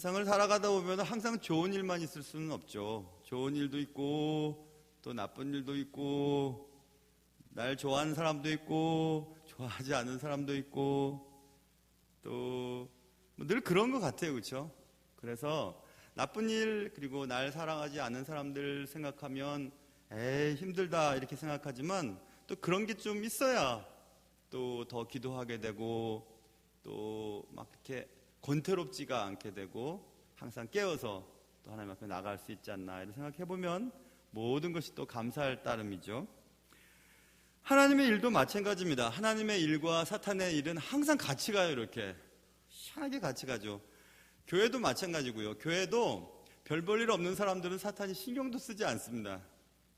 세상을 살아가다 보면 항상 좋은 일만 있을 수는 없죠. 좋은 일도 있고 또 나쁜 일도 있고 날 좋아하는 사람도 있고 좋아하지 않는 사람도 있고 또 늘 그런 것 같아요. 그렇죠? 그래서 나쁜 일 그리고 날 사랑하지 않는 사람들 생각하면 에이 힘들다 이렇게 생각하지만 또 그런 게 좀 있어야 또 더 기도하게 되고 또 막 이렇게 권태롭지가 않게 되고 항상 깨어서 또 하나님 앞에 나갈 수 있지 않나 이런 생각해보면 모든 것이 또 감사할 따름이죠. 하나님의 일도 마찬가지입니다. 하나님의 일과 사탄의 일은 항상 같이 가요. 이렇게 희한하게 같이 가죠. 교회도 마찬가지고요. 교회도 별 볼 일 없는 사람들은 사탄이 신경도 쓰지 않습니다.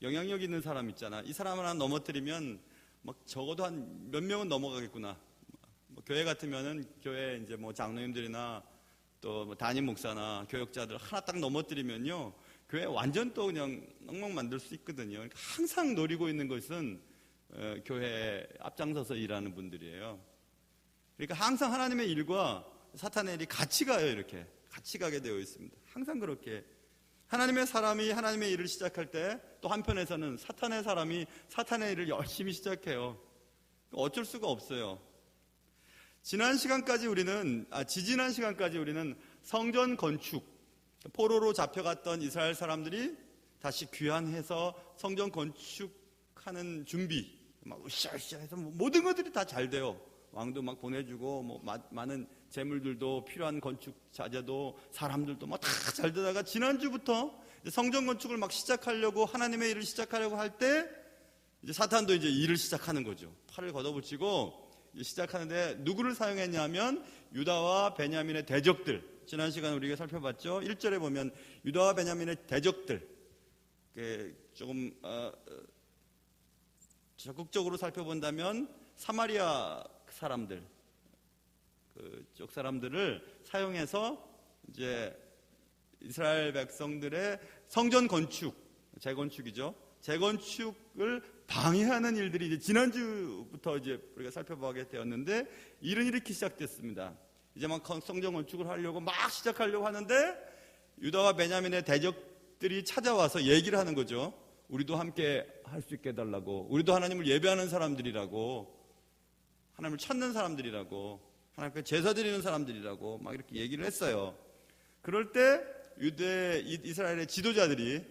영향력 있는 사람 있잖아. 이 사람 하나 넘어뜨리면 막 적어도 한 몇 명은 넘어가겠구나. 교회 같으면은 교회 이제 뭐 장로님들이나 또 뭐 담임 목사나 교역자들 하나 딱 넘어뜨리면요, 교회 완전 또 그냥 엉망 만들 수 있거든요. 그러니까 항상 노리고 있는 것은 교회에 앞장서서 일하는 분들이에요. 그러니까 항상 하나님의 일과 사탄의 일이 같이 가요. 이렇게 같이 가게 되어 있습니다. 항상 그렇게 하나님의 사람이 하나님의 일을 시작할 때 또 한편에서는 사탄의 사람이 사탄의 일을 열심히 시작해요. 어쩔 수가 없어요. 지지난 시간까지 우리는 성전 건축, 포로로 잡혀갔던 이스라엘 사람들이 다시 귀환해서 성전 건축하는 준비, 막 으쌰으쌰 해서 모든 것들이 다 잘 돼요. 왕도 막 보내주고, 뭐 많은 재물들도 필요한 건축 자재도 사람들도 막 다 잘 되다가 지난주부터 성전 건축을 막 시작하려고 하나님의 일을 시작하려고 할 때 이제 사탄도 이제 일을 시작하는 거죠. 팔을 걷어붙이고 시작하는데 누구를 사용했냐면 유다와 베냐민의 대적들. 지난 시간에 우리가 살펴봤죠. 1절에 보면 유다와 베냐민의 대적들, 조금 적극적으로 살펴본다면 사마리아 사람들, 그쪽 사람들을 사용해서 이제 이스라엘 백성들의 성전 건축, 재건축이죠. 재건축을 방해하는 일들이 이제 지난주부터 이제 우리가 살펴보게 되었는데 일은 이렇게 시작됐습니다. 이제 막 성전 건축을 하려고 막 시작하려고 하는데 유다와 베냐민의 대적들이 찾아와서 얘기를 하는 거죠. 우리도 함께 할 수 있게 해달라고. 우리도 하나님을 예배하는 사람들이라고, 하나님을 찾는 사람들이라고, 하나님께 제사 드리는 사람들이라고 막 이렇게 얘기를 했어요. 그럴 때 이스라엘의 지도자들이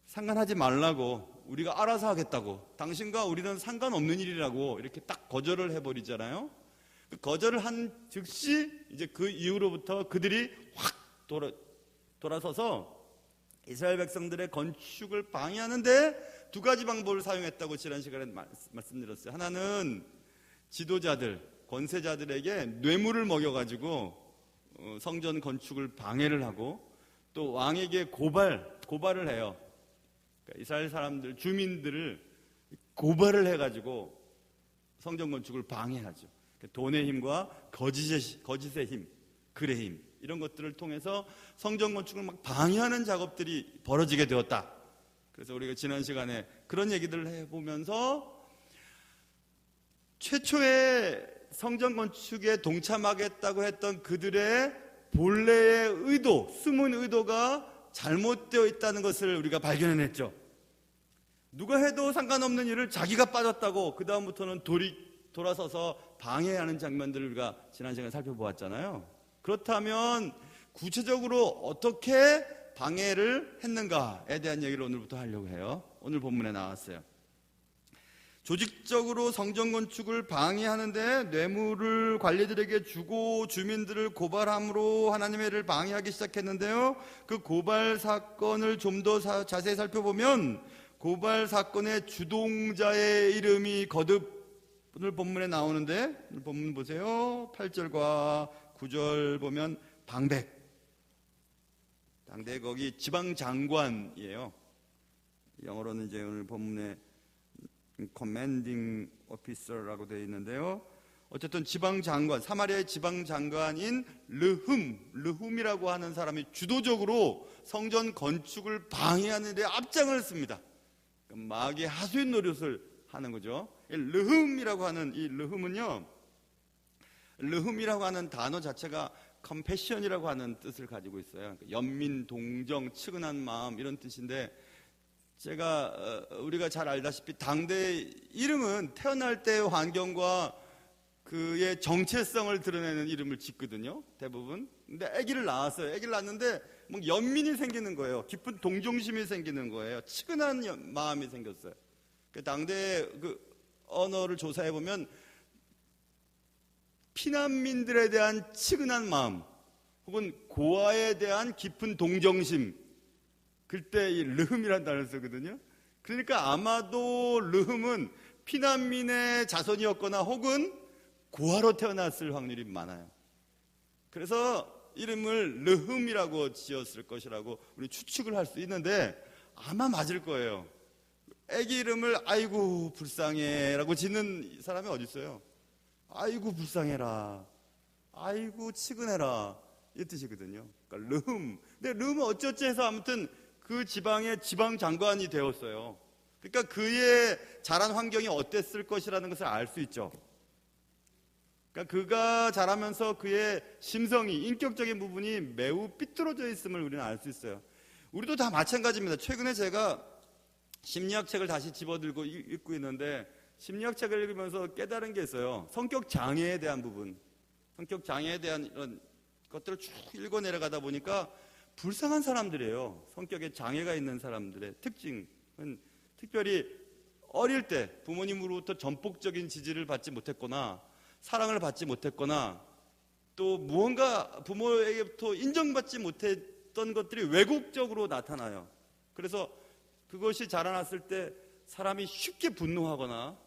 상관하지 말라고, 우리가 알아서 하겠다고, 당신과 우리는 상관없는 일이라고 이렇게 딱 거절을 해버리잖아요. 그 거절을 한 즉시 이제 그 이후로부터 그들이 확 돌아서서 이스라엘 백성들의 건축을 방해하는데 두 가지 방법을 사용했다고 지난 시간에 말씀드렸어요. 하나는 지도자들, 권세자들에게 뇌물을 먹여가지고 성전 건축을 방해를 하고, 또 왕에게 고발을 해요. 그러니까 이스라엘 사람들, 주민들을 고발을 해가지고 성전 건축을 방해하죠. 돈의 힘과 거짓의 힘, 글의 힘, 이런 것들을 통해서 성전 건축을 막 방해하는 작업들이 벌어지게 되었다. 그래서 우리가 지난 시간에 그런 얘기들을 해보면서 최초의 성전 건축에 동참하겠다고 했던 그들의 본래의 의도, 숨은 의도가 잘못되어 있다는 것을 우리가 발견해냈죠. 누가 해도 상관없는 일을 자기가 빠졌다고 그 다음부터는 돌아서서 방해하는 장면들을 우리가 지난 시간에 살펴보았잖아요. 그렇다면 구체적으로 어떻게 방해를 했는가에 대한 얘기를 오늘부터 하려고 해요. 오늘 본문에 나왔어요. 조직적으로 성전 건축을 방해하는데 뇌물을 관리들에게 주고 주민들을 고발함으로 하나님의 일을 방해하기 시작했는데요. 그 고발 사건을 좀 더 자세히 살펴보면 고발 사건의 주동자의 이름이 거듭 오늘 본문에 나오는데, 오늘 본문 보세요. 8절과 9절 보면 방백. 당대 거기 지방장관이에요. 영어로는 이제 오늘 본문에 commanding officer라고 되어 있는데요. 어쨌든 지방장관, 사마리아의 지방장관인 르훔이라고 하는 사람이 주도적으로 성전 건축을 방해하는 데 앞장을 씁니다. 마귀의 하수인 노릇을 하는 거죠. 르훔이라고 하는 이 르훔은요, 르훔이라고 하는 단어 자체가 컴패션이라고 하는 뜻을 가지고 있어요. 연민, 동정, 측은한 마음 이런 뜻인데, 제가 우리가 잘 알다시피 당대의 이름은 태어날 때의 환경과 그의 정체성을 드러내는 이름을 짓거든요, 대부분. 근데 아기를 낳았어요. 아기를 낳았는데 뭐 연민이 생기는 거예요. 깊은 동정심이 생기는 거예요. 측은한 마음이 생겼어요. 그 당대 그 언어를 조사해 보면 피난민들에 대한 측은한 마음, 혹은 고아에 대한 깊은 동정심, 그때 이 르흠이라는 단어를 쓰거든요. 그러니까 아마도 르흠은 피난민의 자손이었거나 혹은 고아로 태어났을 확률이 많아요. 그래서 이름을 르흠이라고 지었을 것이라고 우리 추측을 할 수 있는데, 아마 맞을 거예요. 애기 이름을 아이고 불쌍해 라고 짓는 사람이 어디 있어요? 아이고 불쌍해라, 아이고 치근해라, 이 뜻이거든요. 그러니까 르흠. 근데 르흠은 어찌어찌 해서 아무튼 그 지방의 지방 장관이 되었어요. 그러니까 그의 자란 환경이 어땠을 것이라는 것을 알 수 있죠. 그러니까 그가 자라면서 그의 심성이, 인격적인 부분이 매우 삐뚤어져 있음을 우리는 알 수 있어요. 우리도 다 마찬가지입니다. 최근에 제가 심리학 책을 다시 집어들고 읽고 있는데, 심리학 책을 읽으면서 깨달은 게 있어요. 성격 장애에 대한 부분, 성격 장애에 대한 이런 것들을 쭉 읽어 내려가다 보니까 불쌍한 사람들이에요. 성격에 장애가 있는 사람들의 특징은 특별히 어릴 때 부모님으로부터 전폭적인 지지를 받지 못했거나 사랑을 받지 못했거나 또 무언가 부모에게부터 인정받지 못했던 것들이 외국적으로 나타나요. 그래서 그것이 자라났을 때 사람이 쉽게 분노하거나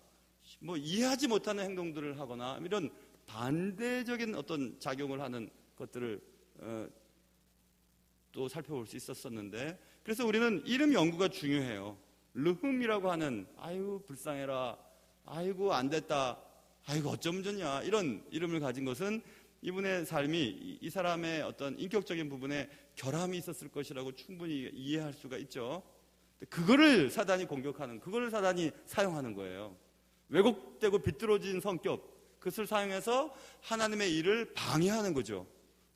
뭐 이해하지 못하는 행동들을 하거나 이런 반대적인 어떤 작용을 하는 것들을 또 살펴볼 수 있었었는데, 그래서 우리는 이름 연구가 중요해요. 르흠이라고 하는 아이고 불쌍해라, 아이고 안됐다, 아이고 어쩌면 좋냐, 이런 이름을 가진 것은 이분의 삶이 이 사람의 어떤 인격적인 부분에 결함이 있었을 것이라고 충분히 이해할 수가 있죠. 그거를 사단이 공격하는, 그거를 사단이 사용하는 거예요. 왜곡되고 비뚤어진 성격, 그것을 사용해서 하나님의 일을 방해하는 거죠.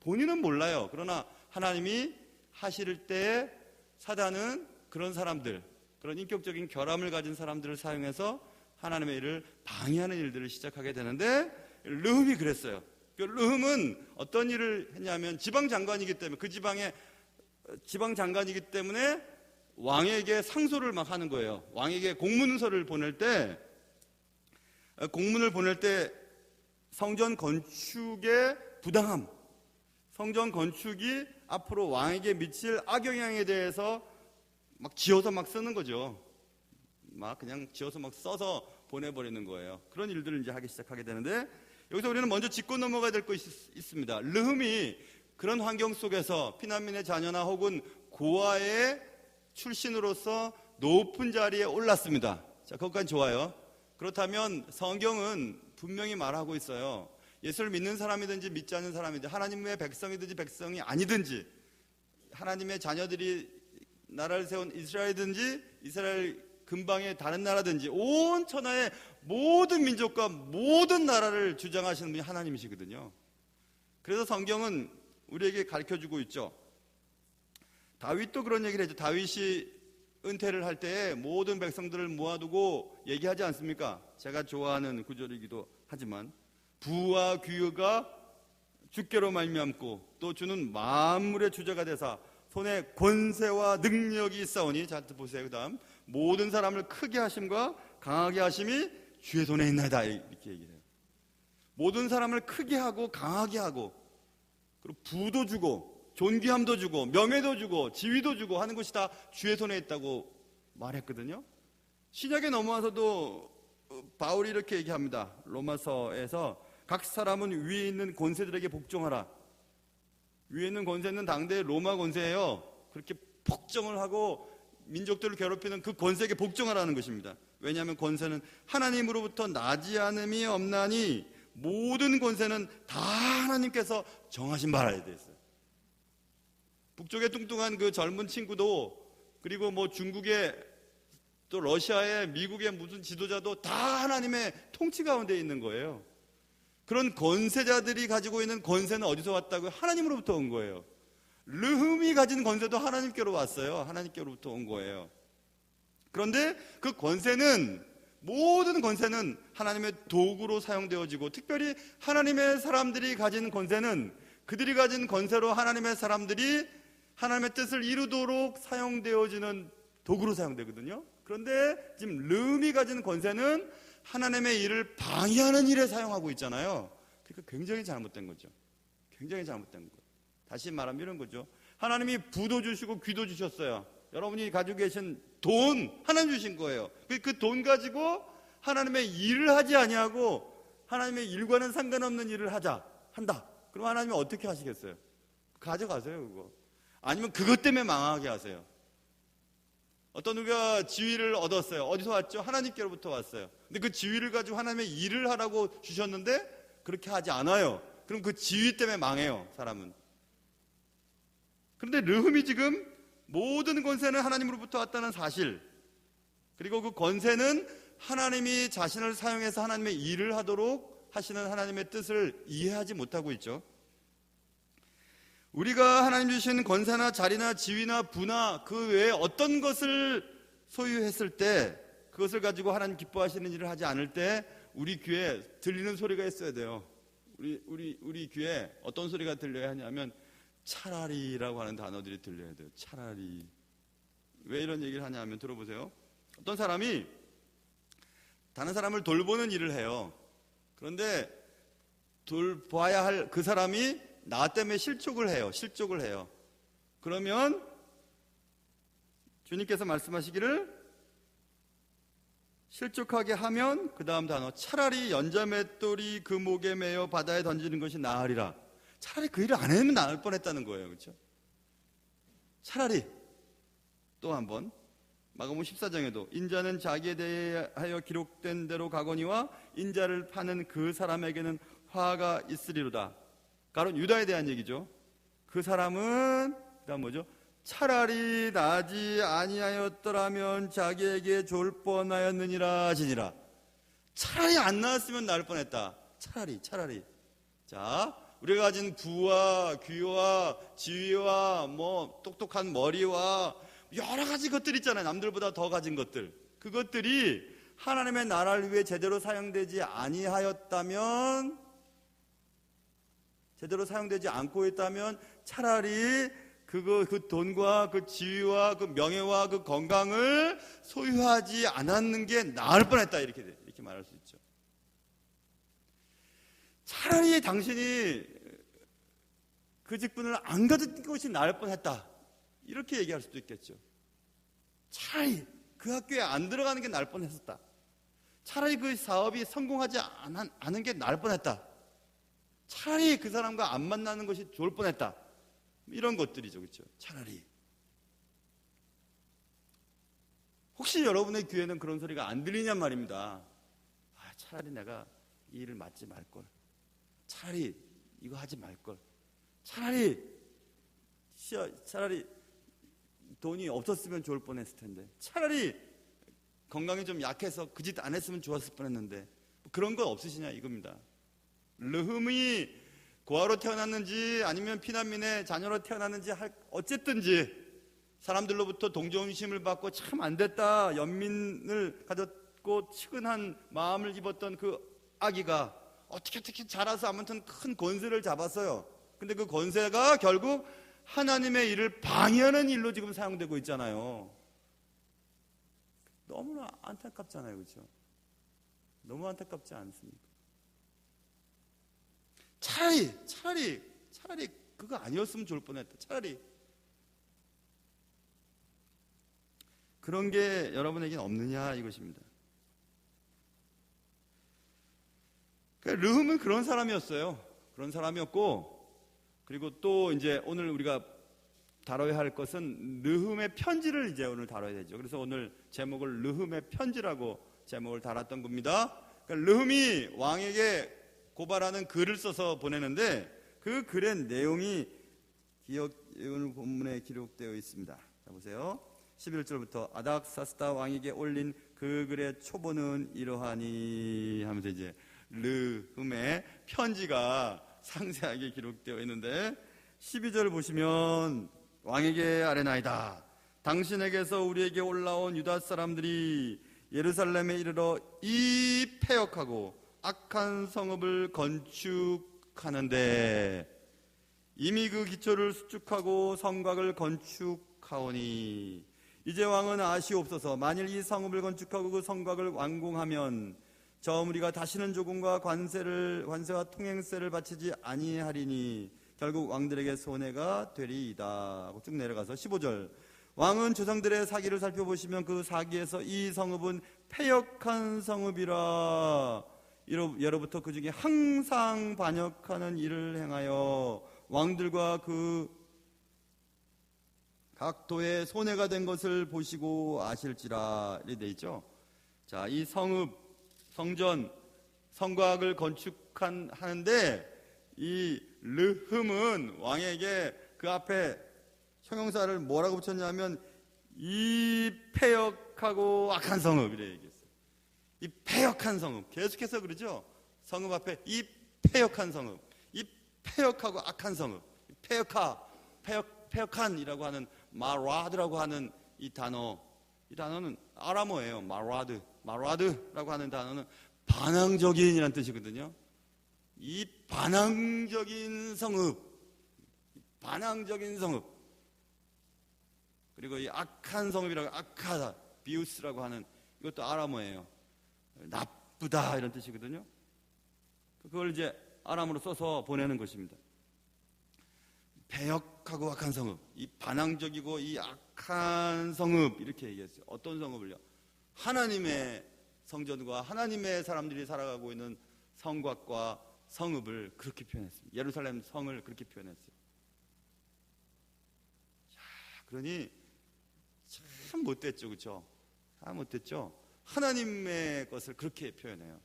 본인은 몰라요. 그러나 하나님이 하실 때 사단은 그런 사람들, 그런 인격적인 결함을 가진 사람들을 사용해서 하나님의 일을 방해하는 일들을 시작하게 되는데, 르흠이 그랬어요. 르흠은 어떤 일을 했냐면 지방 장관이기 때문에, 그 지방의 지방 장관이기 때문에 왕에게 상소를 막 하는 거예요. 왕에게 공문서를 보낼 때, 공문을 보낼 때 성전 건축의 부당함, 성전 건축이 앞으로 왕에게 미칠 악영향에 대해서 막 지어서 막 쓰는 거죠. 막 그냥 지어서 막 써서 보내버리는 거예요. 그런 일들을 이제 하기 시작하게 되는데, 여기서 우리는 먼저 짚고 넘어가야 될 것이 있습니다. 르흠이 그런 환경 속에서 피난민의 자녀나 혹은 고아의 출신으로서 높은 자리에 올랐습니다. 자, 그것까지 좋아요. 그렇다면 성경은 분명히 말하고 있어요. 예수를 믿는 사람이든지 믿지 않는 사람이든지, 하나님의 백성이든지 백성이 아니든지, 하나님의 자녀들이 나라를 세운 이스라엘이든지 이스라엘 근방의 다른 나라든지 온 천하의 모든 민족과 모든 나라를 주장하시는 분이 하나님이시거든요. 그래서 성경은 우리에게 가르쳐주고 있죠. 다윗도 그런 얘기를 했죠. 다윗이 은퇴를 할 때에 모든 백성들을 모아두고 얘기하지 않습니까? 제가 좋아하는 구절이기도 하지만, 부와 귀가 주께로 말미암고 또 주는 만물의 주제가 되사 손에 권세와 능력이 있사오니, 자 보세요. 그 다음, 모든 사람을 크게 하심과 강하게 하심이 주의 손에 있나이다, 이렇게 얘기를 해요. 모든 사람을 크게 하고 강하게 하고, 그리고 부도 주고 존귀함도 주고 명예도 주고 지위도 주고 하는 것이 다 주의 손에 있다고 말했거든요. 신약에 넘어와서도 바울이 이렇게 얘기합니다. 로마서에서 각 사람은 위에 있는 권세들에게 복종하라. 위에 있는 권세는 당대의 로마 권세예요. 그렇게 폭정을 하고 민족들을 괴롭히는 그 권세에게 복종하라는 것입니다. 왜냐하면 권세는 하나님으로부터 나지 않음이 없나니 모든 권세는 다 하나님께서 정하신 바라 되어 있어요. 북쪽에 뚱뚱한 그 젊은 친구도, 그리고 뭐 중국의 또 러시아의, 미국의 무슨 지도자도 다 하나님의 통치 가운데 있는 거예요. 그런 권세자들이 가지고 있는 권세는 어디서 왔다고요? 하나님으로부터 온 거예요. 르흠이 가진 권세도 하나님께로 왔어요. 하나님께로부터 온 거예요. 그런데 그 권세는, 모든 권세는 하나님의 도구로 사용되어지고, 특별히 하나님의 사람들이 가진 권세는 그들이 가진 권세로 하나님의 사람들이 하나님의 뜻을 이루도록 사용되어지는 도구로 사용되거든요. 그런데 지금 르흠이 가진 권세는 하나님의 일을 방해하는 일에 사용하고 있잖아요. 그러니까 굉장히 잘못된 거죠. 굉장히 잘못된 거예요. 다시 말하면 이런 거죠. 하나님이 부도 주시고 귀도 주셨어요. 여러분이 가지고 계신 돈 하나님 주신 거예요. 그 돈 가지고 하나님의 일을 하지 아니하고 하나님의 일과는 상관없는 일을 한다. 그럼 하나님이 어떻게 하시겠어요? 가져가세요, 그거. 아니면 그것 때문에 망하게 하세요. 어떤 우리가 지위를 얻었어요. 어디서 왔죠? 하나님께로부터 왔어요. 근데 그 지위를 가지고 하나님의 일을 하라고 주셨는데 그렇게 하지 않아요. 그럼 그 지위 때문에 망해요, 사람은. 그런데 르흠이 지금 모든 권세는 하나님으로부터 왔다는 사실, 그리고 그 권세는 하나님이 자신을 사용해서 하나님의 일을 하도록 하시는 하나님의 뜻을 이해하지 못하고 있죠. 우리가 하나님 주신 권세나 자리나 지위나 부나 그 외에 어떤 것을 소유했을 때, 그것을 가지고 하나님 기뻐하시는 일을 하지 않을 때 우리 귀에 들리는 소리가 있어야 돼요. 우리 귀에 어떤 소리가 들려야 하냐면 차라리라고 하는 단어들이 들려야 돼요. 차라리. 왜 이런 얘기를 하냐 하면 들어보세요. 어떤 사람이 다른 사람을 돌보는 일을 해요. 그런데 돌봐야 할 그 사람이 나 때문에 실족을 해요. 그러면 주님께서 말씀하시기를, 실족하게 하면 그 다음 단어, 차라리 연자맷돌이 그 목에 매어 바다에 던지는 것이 나으리라. 차라리 그 일을 안 했으면 나을 뻔했다는 거예요. 그렇죠? 차라리. 또 한번 마가복음 14장에도 인자는 자기에 대하여 기록된 대로 가거니와 인자를 파는 그 사람에게는 화가 있으리로다. 가론 유다에 대한 얘기죠. 그 사람은 그다음 뭐죠? 차라리 나지 아니하였더라면 자기에게 졸 뻔하였느니라 하시니라. 차라리 안 나왔으면 나을 뻔했다. 차라리. 자, 우리가 가진 부와 귀와 지위와 뭐 똑똑한 머리와 여러 가지 것들 있잖아요. 남들보다 더 가진 것들. 그것들이 하나님의 나라를 위해 제대로 사용되지 않고 있다면 차라리 그 돈과 그 지위와 그 명예와 그 건강을 소유하지 않았는 게 나을 뻔했다. 이렇게 말할 수 있죠. 차라리 당신이 그 직분을 안 가진 것이 나을 뻔했다. 이렇게 얘기할 수도 있겠죠. 차라리 그 학교에 안 들어가는 게 나을 뻔했었다. 차라리 그 사업이 성공하지 않은 게 나을 뻔했다. 차라리 그 사람과 안 만나는 것이 좋을 뻔했다. 이런 것들이죠. 그렇죠? 차라리. 혹시 여러분의 귀에는 그런 소리가 안 들리냔 말입니다. 차라리 내가 이 일을 맡지 말걸. 차라리 이거 하지 말걸. 차라리 돈이 없었으면 좋을 뻔했을 텐데. 차라리 건강이 좀 약해서 그 짓 안 했으면 좋았을 뻔했는데. 그런 거 없으시냐 이겁니다. 르흠이 고아로 태어났는지 아니면 피난민의 자녀로 태어났는지 어쨌든지 사람들로부터 동정심을 받고 참 안됐다, 연민을 가졌고 측은한 마음을 입었던 그 아기가 어떻게 자라서 아무튼 큰 권세를 잡았어요. 근데 그 권세가 결국 하나님의 일을 방해하는 일로 지금 사용되고 있잖아요. 너무나 안타깝잖아요. 그렇죠? 너무 안타깝지 않습니까? 차라리 그거 아니었으면 좋을 뻔했다. 차라리 그런 게 여러분에게는 없느냐 이것입니다. 그러니까 르흠은 그런 사람이었어요. 그런 사람이었고, 그리고 또 이제 오늘 우리가 다뤄야 할 것은 르흠의 편지를 이제 오늘 다뤄야 되죠. 그래서 오늘 제목을 르흠의 편지라고 제목을 달았던 겁니다. 그러니까 르흠이 왕에게 고발하는 글을 써서 보내는데 그 글의 내용이 오늘 본문에 기록되어 있습니다. 자, 보세요. 11절부터 아닥사스다 왕에게 올린 그 글의 초본은 이러하니 하면서 이제 르흠의 편지가 상세하게 기록되어 있는데 12절 보시면 왕에게 아뢰나이다. 당신에게서 우리에게 올라온 유다 사람들이 예루살렘에 이르러 이 패역하고 악한 성읍을 건축하는데 이미 그 기초를 수축하고 성곽을 건축하오니 이제 왕은 아시옵소서. 만일 이 성읍을 건축하고 그 성곽을 완공하면 처음 우리가 다시는 조금과 관세와 통행세를 바치지 아니하리니 결국 왕들에게 손해가 되리이다 하고 쭉 내려가서 15절 왕은 조상들의 사기를 살펴보시면 그 사기에서 이 성읍은 패역한 성읍이라 예로부터 그 중에 항상 반역하는 일을 행하여 왕들과 그 각 도에 손해가 된 것을 보시고 아실지라 이렇게 돼 있죠. 자, 이 성읍, 성전, 성곽을 건축하는데 이 르흠은 왕에게 그 앞에 형용사를 뭐라고 붙였냐면 이 패역하고 악한 성읍 이래 얘기했어요. 이 패역한 성읍 계속해서 그러죠. 성읍 앞에 이 패역한 성읍, 이 패역하고 악한 성읍, 패역한이라고 하는 마라드라고 하는 이 단어는 아람어예요. 마라드라고 하는 단어는 반항적인이라는 뜻이거든요. 이 반항적인 성읍, 그리고 이 악한 성읍이라고 악하다, 비우스라고 하는 이것도 아람어예요. 나쁘다 이런 뜻이거든요. 그걸 이제 아람어로 써서 보내는 것입니다. 패역하고 악한 성읍, 이 반항적이고 이 악한 성읍 이렇게 얘기했어요. 어떤 성읍을요? 하나님의 성전과 하나님의 사람들이 살아가고 있는 성곽과 성읍을 그렇게 표현했습니다. 예루살렘 성을 그렇게 표현했어요. 자, 그러니 참 못됐죠, 그렇죠? 참 못됐죠. 하나님의 것을 그렇게 표현해요.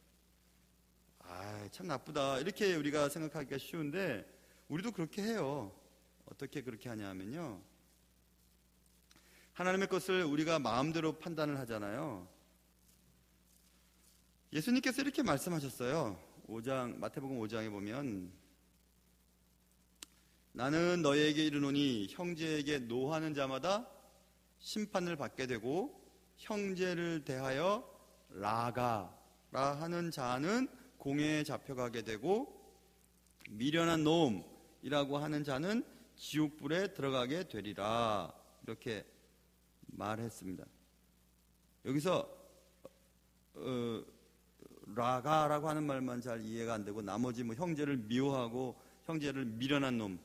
참 나쁘다 이렇게 우리가 생각하기가 쉬운데 우리도 그렇게 해요. 어떻게 그렇게 하냐면요, 하나님의 것을 우리가 마음대로 판단을 하잖아요. 예수님께서 이렇게 말씀하셨어요. 마태복음 5장에 보면 나는 너희에게 이르노니 형제에게 노하는 자마다 심판을 받게 되고 형제를 대하여 라가라 하는 자는 공회에 잡혀가게 되고 미련한 놈이라고 하는 자는 지옥불에 들어가게 되리라 이렇게 말했습니다. 여기서 라가라고 하는 말만 잘 이해가 안 되고 나머지 형제를 미워하고 형제를 미련한 놈,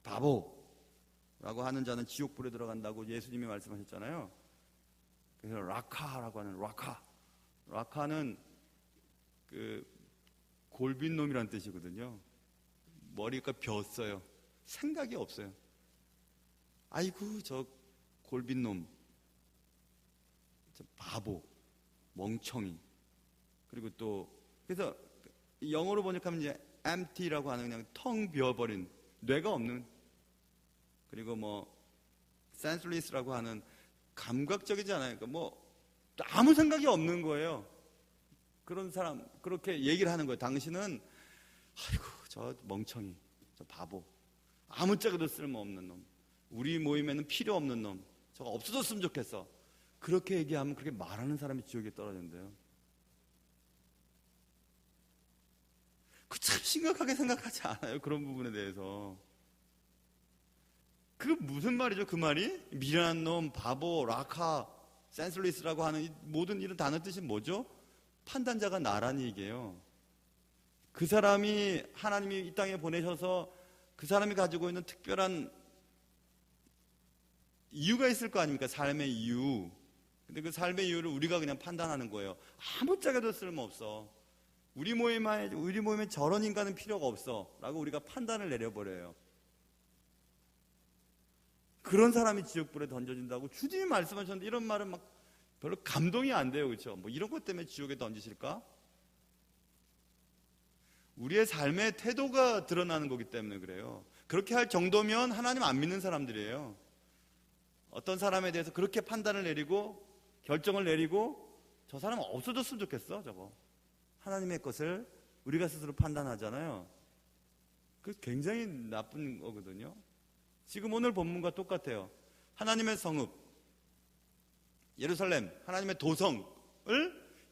바보라고 하는 자는 지옥불에 들어간다고 예수님이 말씀하셨잖아요. 그래서 라카라고 하는 라카는 그 골빈 놈이라는 뜻이거든요. 머리가 비었어요. 생각이 없어요. 아이고 저 골빈 놈, 저 바보, 멍청이. 그리고 또 그래서 영어로 번역하면 이제 empty라고 하는 그냥 텅 비어버린 뇌가 없는, 그리고 senseless라고 하는 감각적이지 않아요. 그러니까 아무 생각이 없는 거예요. 그런 사람 그렇게 얘기를 하는 거예요. 당신은 아이고 저 멍청이, 저 바보, 아무짝에도 쓸모없는 놈, 우리 모임에는 필요 없는 놈, 저거 없어졌으면 좋겠어. 그렇게 얘기하면 그렇게 말하는 사람이 지옥에 떨어진대요. 그 참 심각하게 생각하지 않아요? 그런 부분에 대해서. 그 무슨 말이죠? 그 말이 미련한 놈, 바보, 라카, 센슬리스라고 하는 이 모든 이런 단어 뜻이 뭐죠? 판단자가 나라는 얘기예요. 그 사람이 하나님이 이 땅에 보내셔서 그 사람이 가지고 있는 특별한 이유가 있을 거 아닙니까? 삶의 이유. 근데 그 삶의 이유를 우리가 그냥 판단하는 거예요. 아무짝에도 쓸모없어. 우리 모임에 저런 인간은 필요가 없어 라고 우리가 판단을 내려버려요. 그런 사람이 지옥불에 던져진다고 주님이 말씀하셨는데 이런 말은 막 별로 감동이 안 돼요. 그렇죠? 이런 것 때문에 지옥에 던지실까? 우리의 삶의 태도가 드러나는 거기 때문에 그래요. 그렇게 할 정도면 하나님 안 믿는 사람들이에요. 어떤 사람에 대해서 그렇게 판단을 내리고 결정을 내리고 저 사람은 없어졌으면 좋겠어. 저거 하나님의 것을 우리가 스스로 판단하잖아요. 그 굉장히 나쁜 거거든요. 지금 오늘 본문과 똑같아요. 하나님의 성읍, 예루살렘, 하나님의 도성을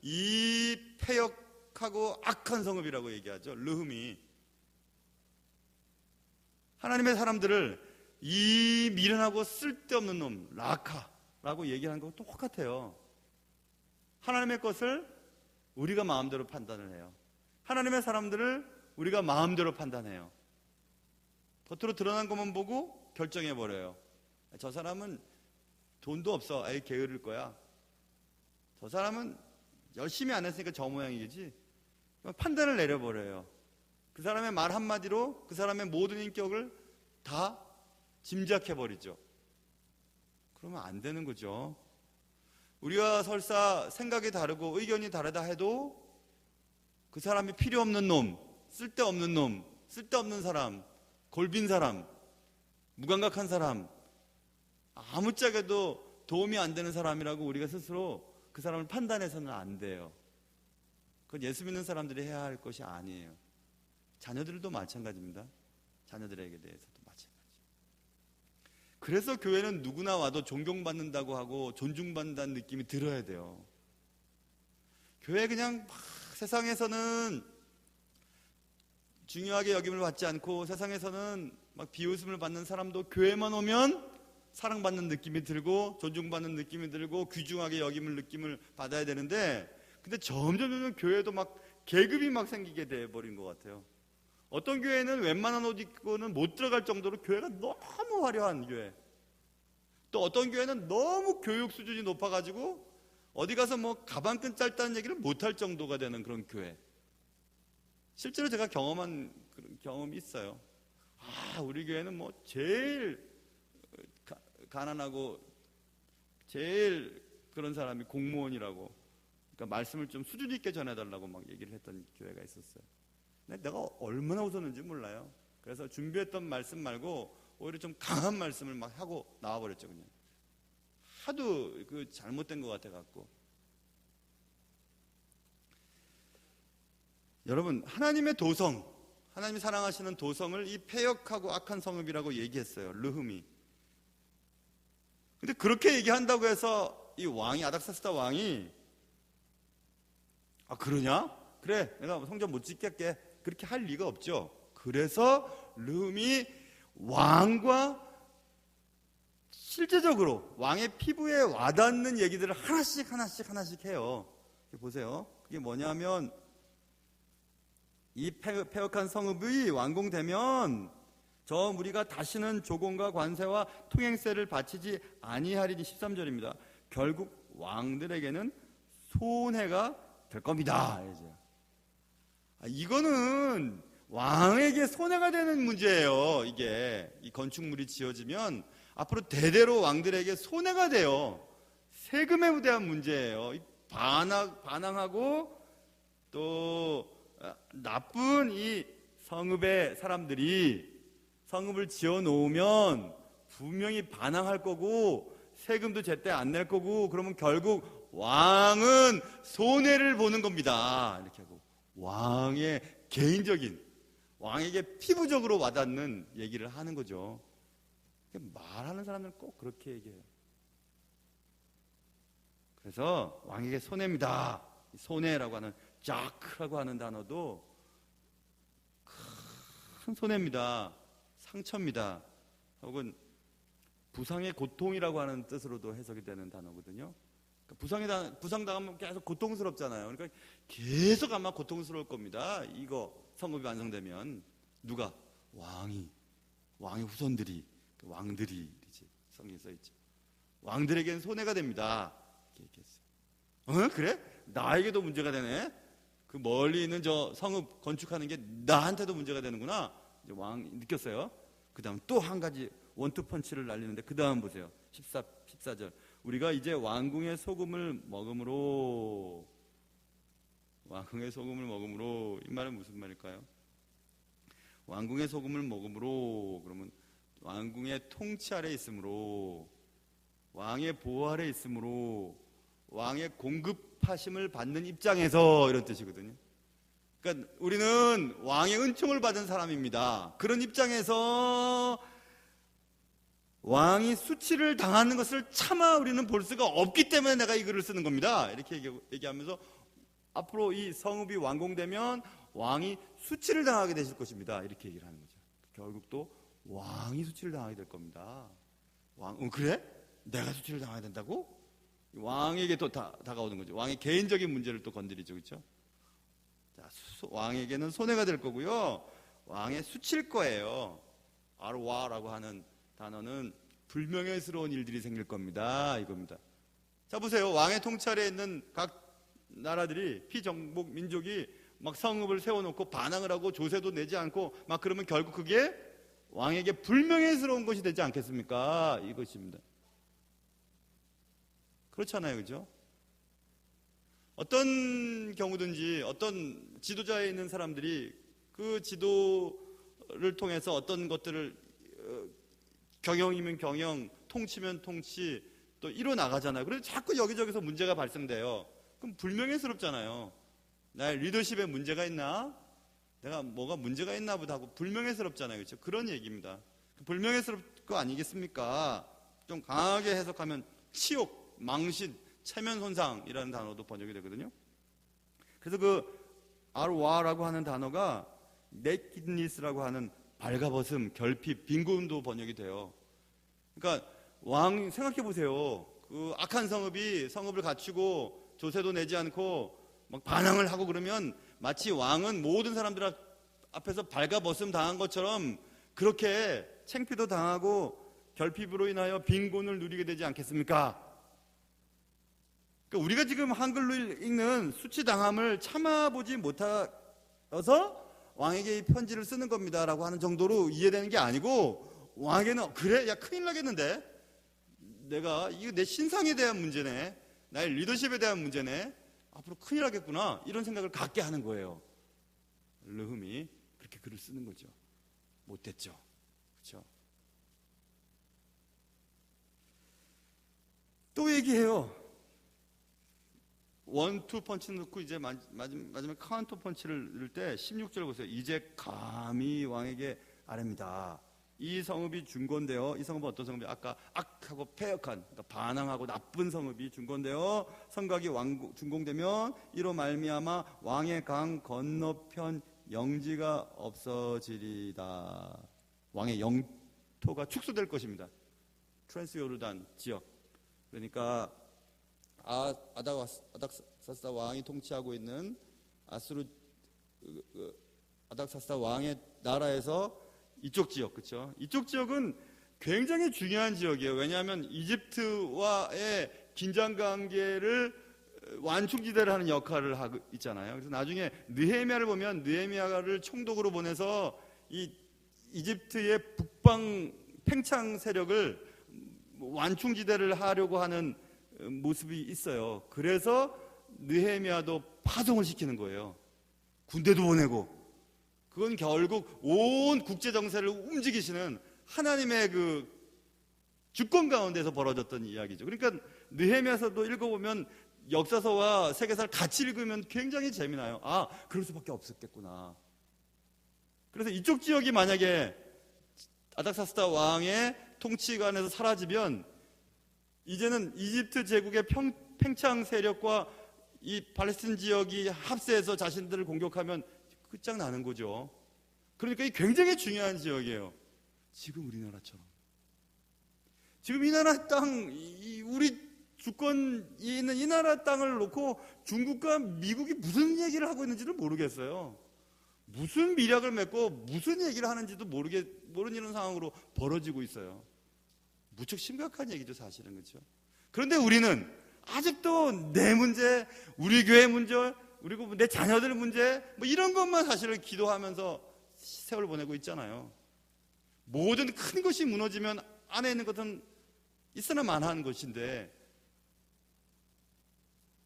이 패역하고 악한 성읍이라고 얘기하죠. 르흠이. 하나님의 사람들을 이 미련하고 쓸데없는 놈, 라카라고 얘기하는 거 똑같아요. 하나님의 것을 우리가 마음대로 판단을 해요. 하나님의 사람들을 우리가 마음대로 판단해요. 겉으로 드러난 것만 보고 결정해버려요. 저 사람은 돈도 없어. 아예 게으를 거야. 저 사람은 열심히 안 했으니까 저 모양이지. 판단을 내려버려요. 그 사람의 말 한마디로 그 사람의 모든 인격을 다 짐작해버리죠. 그러면 안 되는 거죠. 우리가 설사 생각이 다르고 의견이 다르다 해도 그 사람이 필요 없는 놈, 쓸데없는 놈, 쓸데없는 사람, 골빈 사람, 무감각한 사람, 아무짝에도 도움이 안 되는 사람이라고 우리가 스스로 그 사람을 판단해서는 안 돼요. 그건 예수 믿는 사람들이 해야 할 것이 아니에요. 자녀들도 마찬가지입니다. 자녀들에게 대해서도 마찬가지. 그래서 교회는 누구나 와도 존경받는다고 하고 존중받는다는 느낌이 들어야 돼요. 교회 그냥 막 세상에서는 중요하게 여김을 받지 않고 세상에서는 막 비웃음을 받는 사람도 교회만 오면 사랑받는 느낌이 들고 존중받는 느낌이 들고 귀중하게 여김을 느낌을 받아야 되는데, 근데 점점 교회도 막 계급이 막 생기게 돼버린 것 같아요. 어떤 교회는 웬만한 옷 입고는 못 들어갈 정도로 교회가 너무 화려한 교회, 또 어떤 교회는 너무 교육 수준이 높아가지고 어디 가서 뭐 가방끈 짧다는 얘기를 못할 정도가 되는 그런 교회. 실제로 제가 경험한 그런 경험이 있어요. 우리 교회는 뭐 제일 가난하고 제일 그런 사람이 공무원이라고, 그러니까 말씀을 좀 수준 있게 전해달라고 막 얘기를 했던 교회가 있었어요. 근데 내가 얼마나 웃었는지 몰라요. 그래서 준비했던 말씀 말고 오히려 좀 강한 말씀을 막 하고 나와버렸죠. 그냥 하도 그 잘못된 것 같아갖고. 여러분, 하나님의 도성, 하나님이 사랑하시는 도성을 이 패역하고 악한 성읍이라고 얘기했어요. 르흠이. 근데 그렇게 얘기한다고 해서 이 왕이, 아닥사스다 왕이 그러냐? 그래, 내가 성전 못 짓게 그렇게 할 리가 없죠. 그래서 르흠이 왕과 실제적으로 왕의 피부에 와닿는 얘기들을 하나씩 해요. 보세요. 그게 뭐냐면 이 패역한 성읍이 완공되면 저 무리가 다시는 조공과 관세와 통행세를 바치지 아니하리니 13절입니다. 결국 왕들에게는 손해가 될 겁니다. 이거는 왕에게 손해가 되는 문제예요. 이게 이 건축물이 지어지면 앞으로 대대로 왕들에게 손해가 돼요. 세금에 대한 문제예요. 반항하고 또 나쁜 이 성읍의 사람들이 성읍을 지어 놓으면 분명히 반항할 거고 세금도 제때 안 낼 거고, 그러면 결국 왕은 손해를 보는 겁니다. 이렇게 하고 왕의 개인적인, 왕에게 피부적으로 와닿는 얘기를 하는 거죠. 말하는 사람들은 꼭 그렇게 얘기해요. 그래서 왕에게 손해입니다. 손해라고 하는, 자크라고 하는 단어도 큰 손해입니다. 상처입니다. 혹은 부상의 고통이라고 하는 뜻으로도 해석이 되는 단어거든요. 그러니까 부상당하면 계속 고통스럽잖아요. 그러니까 계속 아마 고통스러울 겁니다. 이거 성읍이 완성되면. 누가? 왕의 후손들이, 왕들이 성경에 써있죠. 왕들에게는 손해가 됩니다. 이렇게 얘기했어요. 그래? 나에게도 문제가 되네. 그 멀리 있는 저 성읍 건축하는 게 나한테도 문제가 되는구나. 이제 왕이 느꼈어요. 그 다음 또 한 가지 원투펀치를 날리는데, 그 다음 보세요. 14절. 우리가 이제 왕궁의 소금을 먹음으로, 이 말은 무슨 말일까요? 왕궁의 소금을 먹음으로, 그러면 왕궁의 통치 아래 있으므로, 왕의 보호 아래 있으므로, 왕의 공급하심을 받는 입장에서, 이런 뜻이거든요. 그러니까 우리는 왕의 은총을 받은 사람입니다. 그런 입장에서 왕이 수치를 당하는 것을 차마 우리는 볼 수가 없기 때문에 내가 이 글을 쓰는 겁니다. 이렇게 얘기하면서 앞으로 이 성읍이 완공되면 왕이 수치를 당하게 되실 것입니다. 이렇게 얘기를 하는 거죠. 결국 또 왕이 수치를 당하게 될 겁니다. 그래? 내가 수치를 당해야 된다고? 왕에게 또 다가오는 거죠. 왕의 개인적인 문제를 또 건드리죠. 그렇죠? 자, 왕에게는 손해가 될 거고요. 왕의 수치일 거예요. 아르와라고 하는 단어는 불명예스러운 일들이 생길 겁니다. 이겁니다. 자, 보세요. 왕의 통찰에 있는 각 나라들이 피정복 민족이 막 성읍을 세워놓고 반항을 하고 조세도 내지 않고 막 그러면 결국 그게 왕에게 불명예스러운 것이 되지 않겠습니까? 이것입니다. 그렇잖아요. 그죠? 어떤 경우든지 어떤 지도자에 있는 사람들이 그 지도를 통해서 어떤 것들을 경영이면 경영, 통치면 통치 또 이뤄나가잖아요. 그래서 자꾸 여기저기서 문제가 발생돼요. 그럼 불명예스럽잖아요. 나의 리더십에 문제가 있나? 내가 뭐가 문제가 있나 보다 하고 불명예스럽잖아요. 그렇죠? 그런 얘기입니다. 불명예스러울 거 아니겠습니까? 좀 강하게 해석하면 치욕, 망신, 체면손상이라는 단어도 번역이 되거든요. 그래서 그 아르와라고 하는 단어가 nakedness라고 하는 발가벗음, 결핍, 빈곤도 번역이 돼요. 그러니까 왕 생각해 보세요. 그 악한 성읍을 갖추고 조세도 내지 않고 막 반항을 하고 그러면 마치 왕은 모든 사람들 앞에서 발가벗음 당한 것처럼 그렇게 창피도 당하고 결핍으로 인하여 빈곤을 누리게 되지 않겠습니까? 그러니까 우리가 지금 한글로 읽는 수치당함을 참아보지 못해서 왕에게 이 편지를 쓰는 겁니다라고 하는 정도로 이해되는 게 아니고 왕에게는 그래? 야 큰일 나겠는데? 이거 내 신상에 대한 문제네. 나의 리더십에 대한 문제네. 앞으로 큰일 나겠구나. 이런 생각을 갖게 하는 거예요. 르흠이 그렇게 글을 쓰는 거죠. 못됐죠. 그렇죠? 또 얘기해요. 1, 2 펀치 넣고 이제 마지막에 카운터 펀치를 넣을 때 16절 보세요. 이제 감히 왕에게 아뢰입니다. 이 성읍이 준 건데요. 이 성읍은 어떤 성읍이 아까 악하고 패역한, 그러니까 반항하고 나쁜 성읍이 준 건데요. 성곽이 준공되면 이로 말미암아 왕의 강 건너편 영지가 없어지리다. 왕의 영토가 축소될 것입니다. 트랜스 요르단 지역. 그러니까 아닥사스다 왕이 통치하고 있는 아닥사스다 왕의 나라에서 이쪽 지역, 그렇죠? 이쪽 지역은 굉장히 중요한 지역이에요. 왜냐하면 이집트와의 긴장 관계를 완충지대를 하는 역할을 하고 있잖아요. 그래서 나중에 느헤미야를 보면 느헤미야를 총독으로 보내서 이 이집트의 북방 팽창 세력을 완충지대를 하려고 하는 모습이 있어요. 그래서 느헤미야도 파송을 시키는 거예요. 군대도 보내고. 그건 결국 온 국제 정세를 움직이시는 하나님의 그 주권 가운데서 벌어졌던 이야기죠. 그러니까 느헤미야서도 읽어보면 역사서와 세계사를 같이 읽으면 굉장히 재미나요. 아, 그럴 수밖에 없었겠구나. 그래서 이쪽 지역이 만약에 아닥사스다 왕의 통치관에서 사라지면 이제는 이집트 제국의 팽창 세력과 이 팔레스틴 지역이 합세해서 자신들을 공격하면 끝장나는 거죠. 그러니까 이 굉장히 중요한 지역이에요. 지금 우리나라처럼. 지금 이 나라 땅, 우리 주권이 있는 이 나라 땅을 놓고 중국과 미국이 무슨 얘기를 하고 있는지를 모르겠어요. 무슨 미략을 맺고 무슨 얘기를 하는지도 모르는 상황으로 벌어지고 있어요. 무척 심각한 얘기죠, 사실은. 그렇죠? 그런데 우리는 아직도 내 문제, 우리 교회 문제, 그리고 내 자녀들 문제, 뭐 이런 것만 사실은 기도하면서 세월 보내고 있잖아요. 모든 큰 것이 무너지면 안에 있는 것은 있으나 마나한 것인데,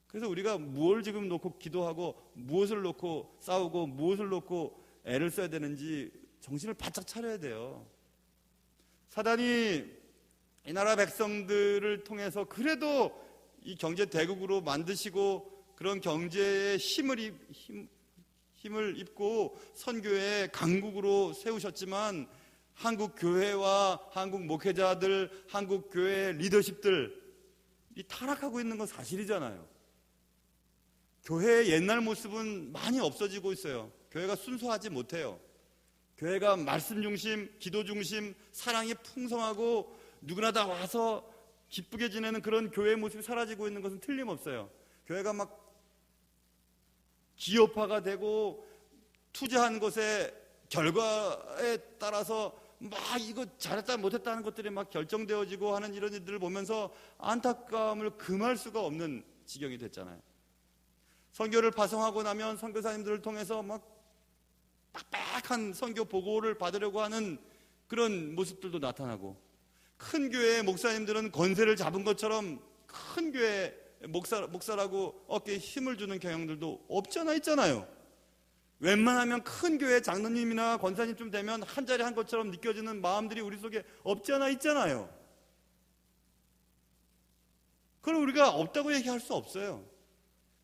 그래서 우리가 무엇을 지금 놓고 기도하고 무엇을 놓고 싸우고 무엇을 놓고 애를 써야 되는지 정신을 바짝 차려야 돼요. 사단이 이 나라 백성들을 통해서 그래도 이 경제 대국으로 만드시고 그런 경제의 힘을 힘을 입고 선교의 강국으로 세우셨지만 한국 교회와 한국 목회자들, 한국 교회 리더십들이 타락하고 있는 건 사실이잖아요. 교회의 옛날 모습은 많이 없어지고 있어요. 교회가 순수하지 못해요. 교회가 말씀 중심, 기도 중심, 사랑이 풍성하고 누구나 다 와서 기쁘게 지내는 그런 교회의 모습이 사라지고 있는 것은 틀림없어요. 교회가 막 기업화가 되고 투자한 것의 결과에 따라서 막 이거 잘했다 못했다 하는 것들이 막 결정되어지고 하는 이런 일들을 보면서 안타까움을 금할 수가 없는 지경이 됐잖아요. 선교를 파송하고 나면 선교사님들을 통해서 막 빡빡한 선교 보고를 받으려고 하는 그런 모습들도 나타나고, 큰 교회의 목사님들은 권세를 잡은 것처럼 큰 교회 목사라고 어깨에 힘을 주는 경향들도 없잖아 있잖아요. 웬만하면 큰 교회 장로님이나 권사님쯤 되면 한 자리 한 것처럼 느껴지는 마음들이 우리 속에 없잖아 있잖아요. 그걸 우리가 없다고 얘기할 수 없어요.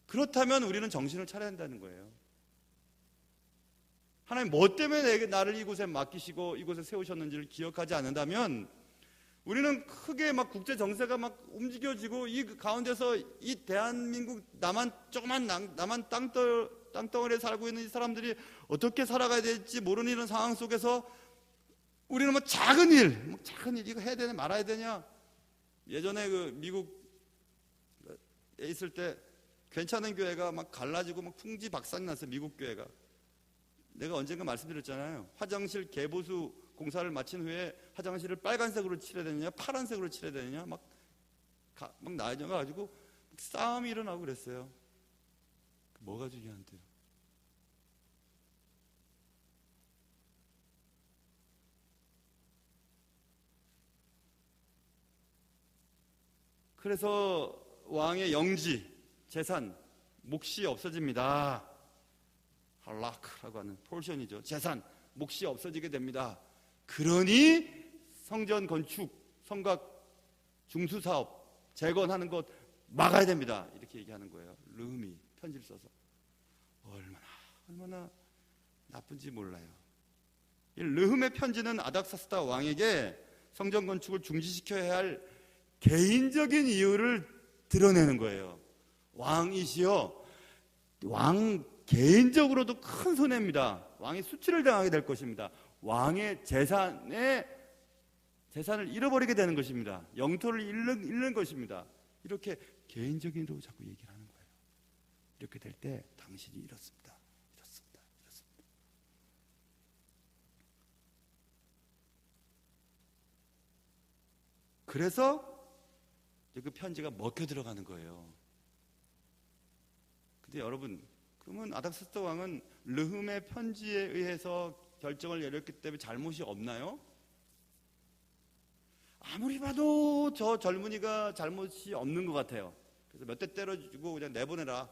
그렇다면 우리는 정신을 차려야 한다는 거예요. 하나님 뭐 때문에 나를 이곳에 맡기시고 이곳에 세우셨는지를 기억하지 않는다면 우리는 크게 막 국제 정세가 막 움직여지고 이 가운데서 이 대한민국 조그만 남한 땅덩어리에 살고 있는 이 사람들이 어떻게 살아가야 될지 모르는 이런 상황 속에서 우리는 뭐 작은 일 이거 해야 되냐 말아야 되냐. 예전에 그 미국에 있을 때 괜찮은 교회가 막 갈라지고 막 풍지박산이 났어요. 미국 교회가. 내가 언젠가 말씀드렸잖아요. 화장실 개보수 공사를 마친 후에 화장실을 빨간색으로 칠해야 되느냐 파란색으로 칠해야 되느냐 막 나눠가지고 싸움이 일어나고 그랬어요. 뭐가 중요한데요? 그래서 왕의 영지, 재산, 몫이 없어집니다. 할라크라고 하는 폴션이죠. 재산, 몫이 없어지게 됩니다. 그러니 성전 건축, 성곽 중수사업 재건하는 것 막아야 됩니다. 이렇게 얘기하는 거예요. 르흠이 편지를 써서. 얼마나 나쁜지 몰라요. 이 르흠의 편지는 아닥사스다 왕에게 성전 건축을 중지시켜야 할 개인적인 이유를 드러내는 거예요. 왕이시여, 왕 개인적으로도 큰 손해입니다. 왕이 수치를 당하게 될 것입니다. 왕의 재산을 잃어버리게 되는 것입니다. 영토를 잃는 것입니다. 이렇게 개인적인으로 자꾸 얘기를 하는 거예요. 이렇게 될 때 당신이 이렇습니다. 그래서 그 편지가 먹혀 들어가는 거예요. 근데 여러분, 그러면 아닥사스다 왕은 르흠의 편지에 의해서 결정을 내렸기 때문에 잘못이 없나요? 아무리 봐도 저 젊은이가 잘못이 없는 것 같아요. 그래서 몇 대 때려주고 그냥 내보내라.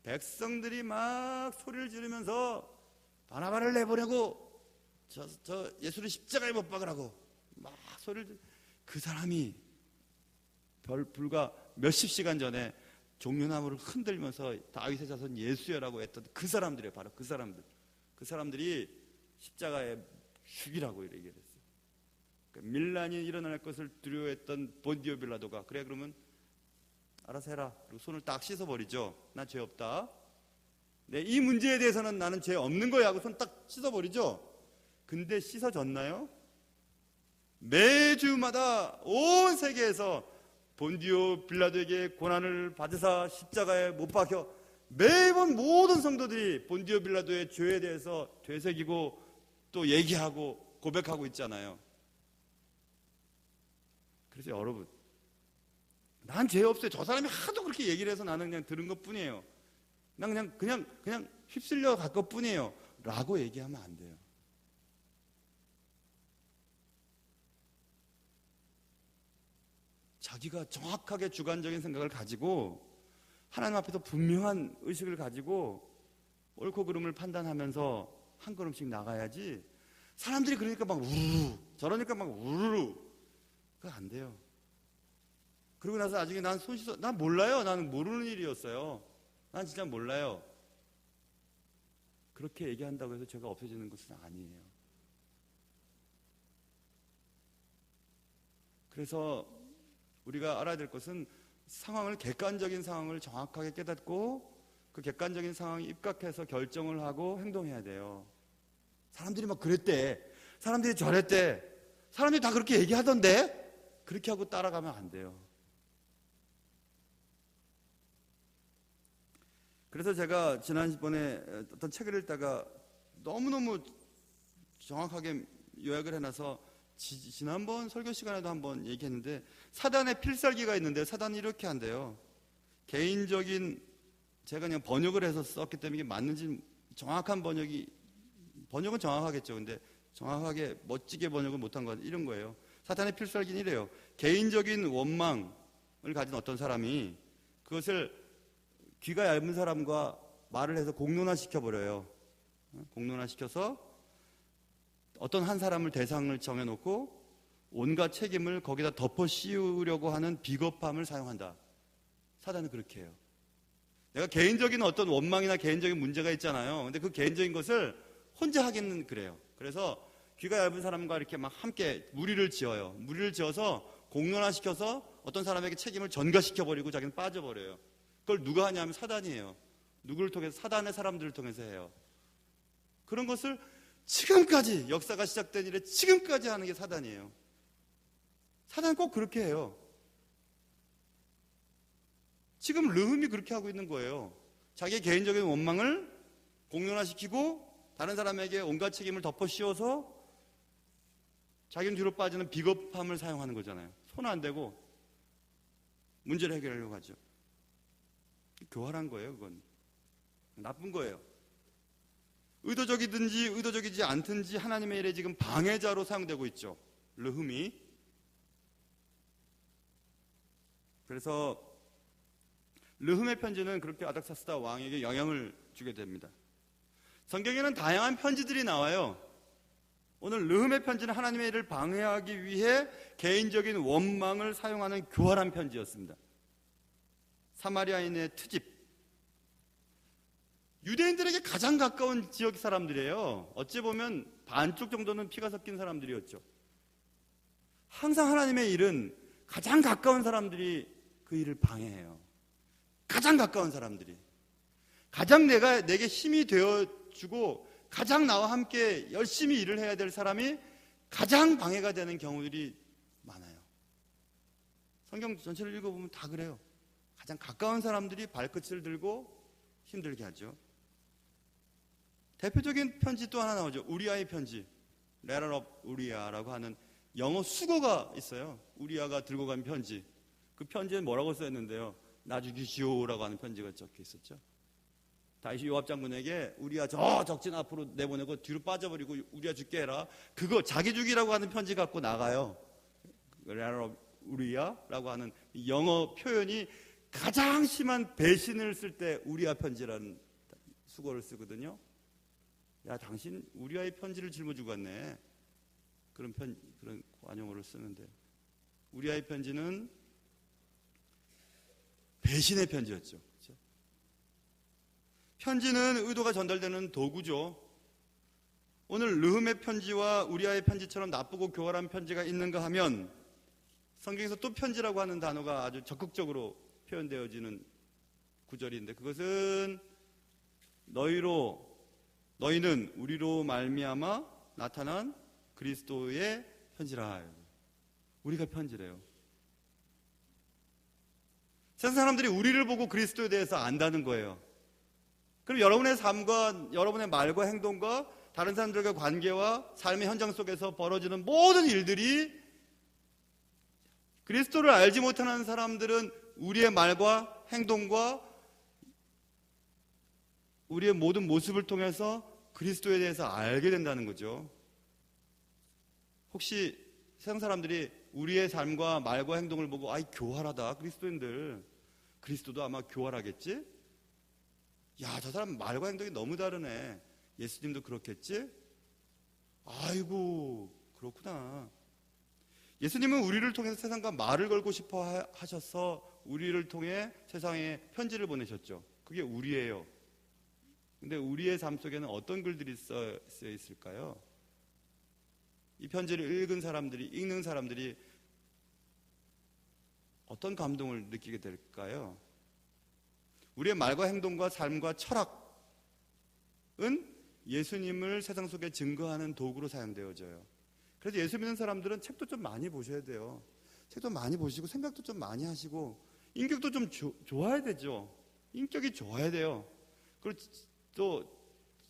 백성들이 막 소리를 지르면서 바나바를 내보내고 저 예수를 십자가에 못 박으라고 막 소리를 그 사람이 불과 몇십 시간 전에 종려나무를 흔들면서 다윗의 자손 예수여라고 했던 그 사람들이에요. 바로 그 사람들이 십자가에 죽이라고 이렇게 얘기를 했어요. 그러니까 밀란이 일어날 것을 두려워했던 본디오 빌라도가 그래 그러면 알아서 해라. 그리고 손을 딱 씻어버리죠. 나 죄 없다. 네, 이 문제에 대해서는 나는 죄 없는 거야 하고 손 딱 씻어버리죠. 근데 씻어졌나요? 매주마다 온 세계에서 본디오 빌라도에게 고난을 받으사 십자가에 못 박혀 매번 모든 성도들이 본디오 빌라도의 죄에 대해서 되새기고 또 얘기하고 고백하고 있잖아요. 그래서 여러분, 난 죄 없어요. 저 사람이 하도 그렇게 얘기를 해서 나는 그냥 들은 것 뿐이에요. 난 그냥 휩쓸려 갈 것 뿐이에요. 라고 얘기하면 안 돼요. 자기가 정확하게 주관적인 생각을 가지고 하나님 앞에서 분명한 의식을 가지고 옳고 그름을 판단하면서 한 걸음씩 나가야지. 사람들이 그러니까 막 우르르 저러니까 막 우르르 그거 안 돼요. 그러고 나서 나중에 난 손 씻어 난 몰라요. 나는 모르는 일이었어요. 난 진짜 몰라요. 그렇게 얘기한다고 해서 죄가 없어지는 것은 아니에요. 그래서 우리가 알아야 될 것은 상황을, 객관적인 상황을 정확하게 깨닫고 그 객관적인 상황에 입각해서 결정을 하고 행동해야 돼요. 사람들이 막 그랬대, 사람들이 저랬대, 사람들이 다 그렇게 얘기하던데, 그렇게 하고 따라가면 안 돼요. 그래서 제가 지난번에 어떤 책을 읽다가 너무너무 정확하게 요약을 해놔서 지난번 설교 시간에도 한번 얘기했는데, 사단의 필살기가 있는데 사단이 이렇게 한대요. 개인적인, 제가 그냥 번역을 해서 썼기 때문에 이게 맞는지, 정확한 번역은 정확하겠죠. 근데 정확하게 멋지게 번역을 못한 건 이런 거예요. 사탄의 필살기는 이래요. 개인적인 원망을 가진 어떤 사람이 그것을 귀가 얇은 사람과 말을 해서 공론화시켜버려요. 공론화시켜서 어떤 한 사람을 대상을 정해놓고 온갖 책임을 거기다 덮어 씌우려고 하는 비겁함을 사용한다. 사단은 그렇게 해요. 내가 개인적인 어떤 원망이나 개인적인 문제가 있잖아요. 근데 그 개인적인 것을 혼자 하기는 그래요. 그래서 귀가 얇은 사람과 이렇게 막 함께 무리를 지어요. 무리를 지어서 공론화시켜서 어떤 사람에게 책임을 전가시켜버리고 자기는 빠져버려요. 그걸 누가 하냐면 사단이에요. 누구를 통해서? 사단의 사람들을 통해서 해요. 그런 것을 지금까지, 역사가 시작된 이래 지금까지 하는 게 사단이에요. 사단은 꼭 그렇게 해요. 지금 르흠이 그렇게 하고 있는 거예요. 자기의 개인적인 원망을 공론화시키고 다른 사람에게 온갖 책임을 덮어 씌워서 자기는 뒤로 빠지는 비겁함을 사용하는 거잖아요. 손 안 대고 문제를 해결하려고 하죠. 교활한 거예요. 그건 나쁜 거예요. 의도적이든지 의도적이지 않든지 하나님의 일에 지금 방해자로 사용되고 있죠, 르흠이. 그래서 르흠의 편지는 그렇게 아닥사스다 왕에게 영향을 주게 됩니다. 성경에는 다양한 편지들이 나와요. 오늘 르흠의 편지는 하나님의 일을 방해하기 위해 개인적인 원망을 사용하는 교활한 편지였습니다. 사마리아인의 트집, 유대인들에게 가장 가까운 지역 사람들이에요. 어찌 보면 반쪽 정도는 피가 섞인 사람들이었죠. 항상 하나님의 일은 가장 가까운 사람들이 그 일을 방해해요. 가장 가까운 사람들이, 가장 내게 힘이 되어주고 가장 나와 함께 열심히 일을 해야 될 사람이 가장 방해가 되는 경우들이 많아요. 성경 전체를 읽어보면 다 그래요. 가장 가까운 사람들이 발끝을 들고 힘들게 하죠. 대표적인 편지 또 하나 나오죠. 우리아의 편지, Letter of Uriah라고 하는 영어 수거가 있어요. 우리아가 들고 간 편지. 그 편지에 뭐라고 써있는데요, 나 죽이시오라고 하는 편지가 적혀 있었죠. 다시 요압 장군에게 우리아 저 적진 앞으로 내보내고 뒤로 빠져버리고 우리아 죽게 해라, 그거 자기 죽이라고 하는 편지 갖고 나가요. Letter of Uriah라고 하는 영어 표현이 가장 심한 배신을 쓸 때 우리아 편지라는 수거를 쓰거든요. 야, 당신 우리아의 편지를 짊어지고 왔네. 그런 관용어를 쓰는데, 우리아의 편지는 배신의 편지였죠. 그렇죠? 편지는 의도가 전달되는 도구죠. 오늘 르흠의 편지와 우리아의 편지처럼 나쁘고 교활한 편지가 있는가 하면, 성경에서 또 편지라고 하는 단어가 아주 적극적으로 표현되어지는 구절인데, 그것은 너희는 우리로 말미암아 나타난 그리스도의 편지라. 우리가 편지래요. 세상 사람들이 우리를 보고 그리스도에 대해서 안다는 거예요. 그럼 여러분의 삶과 여러분의 말과 행동과 다른 사람들과 관계와 삶의 현장 속에서 벌어지는 모든 일들이, 그리스도를 알지 못하는 사람들은 우리의 말과 행동과 우리의 모든 모습을 통해서 그리스도에 대해서 알게 된다는 거죠. 혹시 세상 사람들이 우리의 삶과 말과 행동을 보고 아이 교활하다, 그리스도인들, 그리스도도 아마 교활하겠지? 야, 저 사람 말과 행동이 너무 다르네, 예수님도 그렇겠지? 아이고 그렇구나. 예수님은 우리를 통해서 세상과 말을 걸고 싶어 하셔서 우리를 통해 세상에 편지를 보내셨죠. 그게 우리예요. 근데 우리의 삶 속에는 어떤 글들이 쓰여 있을까요? 이 편지를 읽는 사람들이 어떤 감동을 느끼게 될까요? 우리의 말과 행동과 삶과 철학은 예수님을 세상 속에 증거하는 도구로 사용되어져요. 그래서 예수 믿는 사람들은 책도 좀 많이 보셔야 돼요. 책도 많이 보시고 생각도 좀 많이 하시고 인격도 좀 좋아야 되죠. 인격이 좋아야 돼요. 그리고 또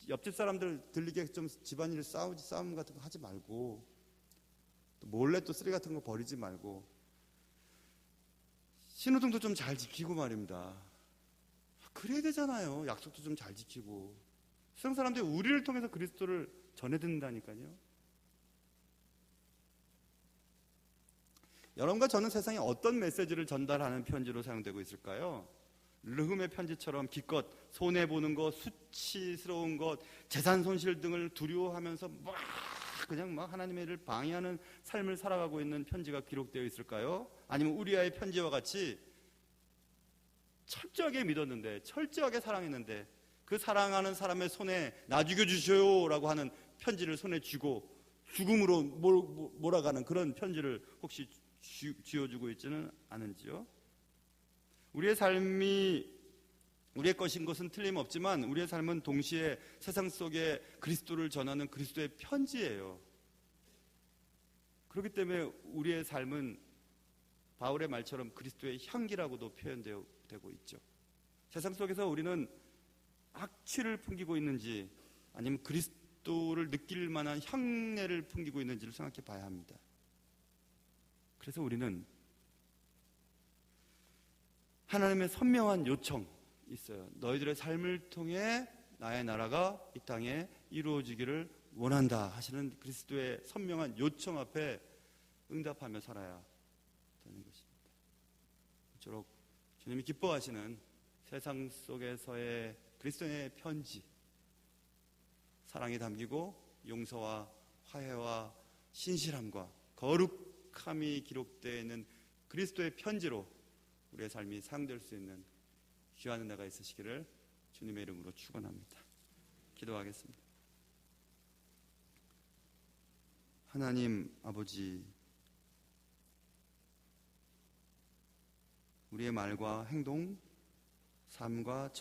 옆집 사람들 들리게 좀 집안일 싸움 같은 거 하지 말고 또 몰래 또 쓰레기 같은 거 버리지 말고 신호등도 좀 잘 지키고 말입니다. 그래야 되잖아요. 약속도 좀 잘 지키고. 세상 사람들이 우리를 통해서 그리스도를 전해듣는다니까요. 여러분과 저는 세상에 어떤 메시지를 전달하는 편지로 사용되고 있을까요? 르훔의 편지처럼 기껏 손해보는 것, 수치스러운 것, 재산 손실 등을 두려워하면서 그냥 하나님의 일을 방해하는 삶을 살아가고 있는 편지가 기록되어 있을까요? 아니면 우리아의 편지와 같이 철저하게 믿었는데, 철저하게 사랑했는데 그 사랑하는 사람의 손에 나 죽여주셔요 라고 하는 편지를 손에 쥐고 죽음으로 몰아가는 그런 편지를 혹시 쥐어주고 있지는 않은지요? 우리의 삶이 우리의 것인 것은 틀림없지만 우리의 삶은 동시에 세상 속에 그리스도를 전하는 그리스도의 편지예요. 그렇기 때문에 우리의 삶은 바울의 말처럼 그리스도의 향기라고도 표현되고 있죠. 세상 속에서 우리는 악취를 풍기고 있는지 아니면 그리스도를 느낄 만한 향내를 풍기고 있는지를 생각해 봐야 합니다. 그래서 우리는 하나님의 선명한 요청 있어요. 너희들의 삶을 통해 나의 나라가 이 땅에 이루어지기를 원한다 하시는 그리스도의 선명한 요청 앞에 응답하며 살아야 되는 것입니다. 모쪼록 주님이 기뻐하시는 세상 속에서의 그리스도의 편지, 사랑이 담기고 용서와 화해와 신실함과 거룩함이 기록되어 있는 그리스도의 편지로 우리의 삶이 사용될 수 있는 귀한 은혜가 있으시기를 주님의 이름으로 축원합니다. 기도하겠습니다. 하나님 아버지, 우리의 말과 행동, 삶과